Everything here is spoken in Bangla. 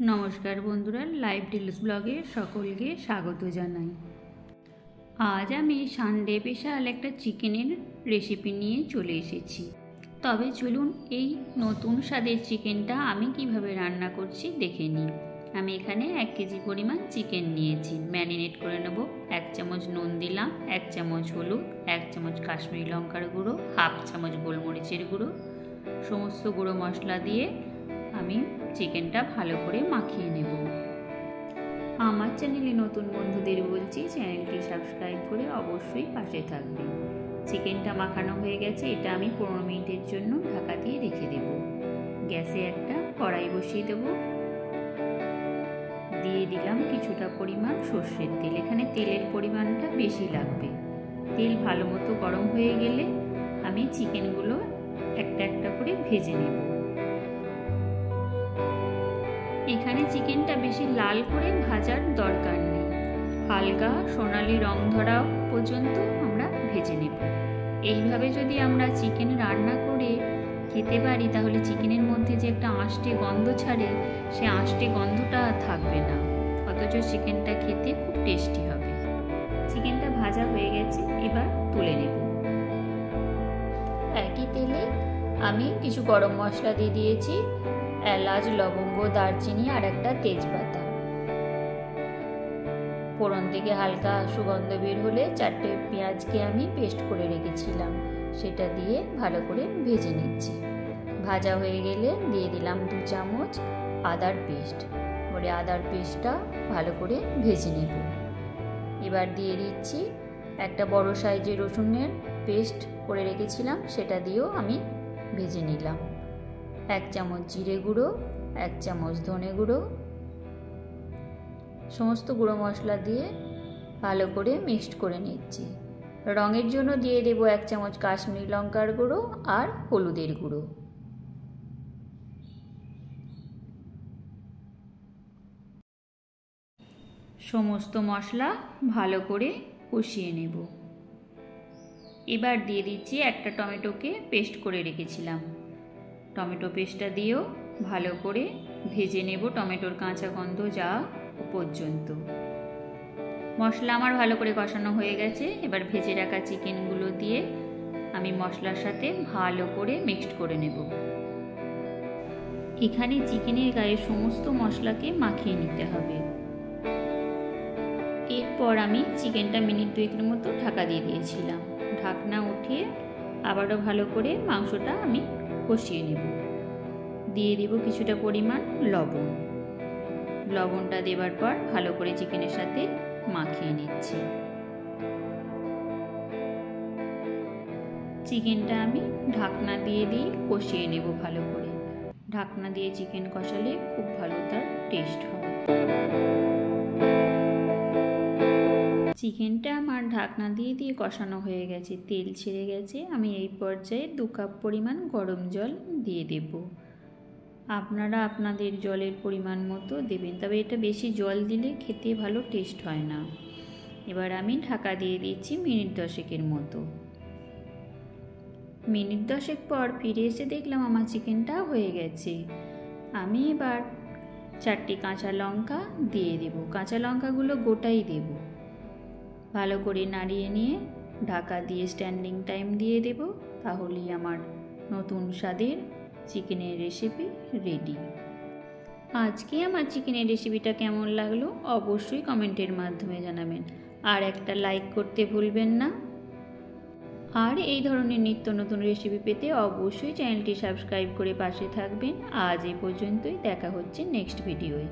नमस्कार बंधुरा लाइव डिल्स ब्लगे सकलके स्वागत जानाई। आज आमी सानडे स्पेशल एक चिकेनेर रेसिपि निये चले एसेछि। तबे चलुन एई नतून स्वादेर चिकेनटा आमी किभाबे रान्ना करछि देखे निई। आमी एखाने 1 केजी परिमाण चिकेन नियेछि। मैरिनेट करे नेब। 1 चामच नुन दिलाम, 1 चामच हलुद, 1 चामच काश्मीरी लंकार गुड़ो, हाफ चामच गोलमरिचेर गुड़ो, समस्त गुड़ो मशला दिए आमी चिकेनटा भालो करे माखिए नेब। आमार चैनेले नतून बंधुदेर बोलछि चैनेलटी सबस्क्राइब करे अवश्यई पाशे थाकबेन। चिकेनटा माखानो हये गेछे, एटा आमी 15 मिनिटेर जोन्नो ढाका दिए रेखे देब। ग्यासे एकटा कड़ाई बसिए देब। दिए दिलाम किछुटा परिमाण सर्षेर तेल। एखाने तेलेर परिमाणटा बेशी लागबे। तेल भालो मतो गरम हये गेले आमी चिकेनगुलो एकटा एकटा करे भेजे नेब। एखाने चिकेनटा बेशी लाल करे भाजार दरकार नेই, हालका सोनाली रंग धरा पर्यन्त आमरा भेजे नेब। এইভাবে যদি আমরা চিকেন রান্না করে খেতে পারি তাহলে চিকেনের মধ্যে যে একটা আঁশটে গন্ধ ছাড়ে সেই আঁশটে গন্ধটা থাকবে না, অথচ চিকেনটা খেতে খুব টেস্টি হবে। চিকেনটা ভাজা হয়ে গেছে, এবার তুলে নেব। একই তেলে আমি কিছু গরম মশলা দিয়ে দিয়েছি, এলাচ, লবঙ্গ, দারচিনি আর একটা তেজপাতা। ফোড়ন থেকে হালকা সুগন্ধ বের হলে 4টে পেঁয়াজকে আমি পেস্ট করে রেখেছিলাম সেটা দিয়ে ভালো করে ভেজে নিচ্ছি। ভাজা হয়ে গেলে দিয়ে দিলাম 2 চামচ আদার পেস্ট। পরে আদার পেস্টটা ভালো করে ভেজে নেব। এবার দিয়ে দিচ্ছি একটা বড় সাইজের রসুনের পেস্ট করে রেখেছিলাম, সেটা দিয়েও আমি ভেজে নিলাম। 1 চামচ জিরে গুঁড়ো, 1 চামচ ধনে গুঁড়ো, সমস্ত গুঁড়ো মশলা দিয়ে ভালো করে মিক্সড করে নিচ্ছি। রঙের জন্য দিয়ে দেব 1 চামচ কাশ্মীরি লঙ্কার গুঁড়ো আর হলুদের গুঁড়ো। সমস্ত মশলা ভালো করে কষিয়ে নেব। এবার দিয়ে দিচ্ছি একটা টমেটোকে পেস্ট করে রেখেছিলাম। টমেটো পেস্টটা দিয়েও ভালো করে ভেজে নেব টমেটোর কাঁচা গন্ধ যাওয়া পর্যন্ত। মশলা আমার ভালো করে কষানো হয়ে গেছে। এবার ভেজে রাখা চিকেনগুলো দিয়ে আমি মশলার সাথে ভালো করে মিক্সড করে নেব। এখানে চিকেনের গায়ে সমস্ত মশলাকে মাখিয়ে নিতে হবে। এরপর আমি চিকেনটা মিনিট 2 মতো ঢাকা দিয়ে দিয়েছিলাম। ঢাকনা উঠিয়ে আবারও ভালো করে মাংসটা আমি কষিয়ে নেব। দিয়ে দেব কিছুটা পরিমাণ লবণ। লবণটা দেবার পর ভালো করে চিকেনের সাথে মাখিয়ে নিচ্ছি। চিকেনটা আমি ঢাকনা দিয়ে কষিয়ে নেব ভালো করে। ঢাকনা দিয়ে চিকেন কষালে খুব ভালো তার টেস্ট হয়। চিকেনটা আমার ঢাকনা দিয়ে কষানো হয়ে গেছে, তেল ছেড়ে গেছে। আমি এই পর্যায়ে 2 কাপ পরিমাণ গরম জল দিয়ে দেব। আপনারা আপনাদের জলের পরিমাণ মতো দেবেন, তবে এটা বেশি জল দিলে খেতে ভালো টেস্ট হয় না। এবার আমি ঢাকা দিয়ে দিচ্ছি মিনিট 10 মতো। মিনিট 10 পর ফিরে এসে দেখলাম আমার চিকেনটা হয়ে গেছে। আমি এবার 4টে কাঁচা লঙ্কা দিয়ে দেব। কাঁচা লঙ্কাগুলো গোটাই দেব। ভালো করে নাড়িয়ে নিয়ে ঢাকা দিয়ে স্ট্যান্ডিং টাইম দিয়ে দেব। তাহলেই আমার নতুন স্বাদের চিকেনের রেসিপি রেডি। আজকে আমার চিকেনের রেসিপিটা কেমন লাগলো অবশ্যই কমেন্টের মাধ্যমে জানাবেন, আর একটা লাইক করতে ভুলবেন না। আর এই ধরনের নিত্য নতুন রেসিপি পেতে অবশ্যই চ্যানেলটি সাবস্ক্রাইব করে পাশে থাকবেন। আজ এই পর্যন্তই, দেখা হচ্ছে নেক্সট ভিডিওয়ে।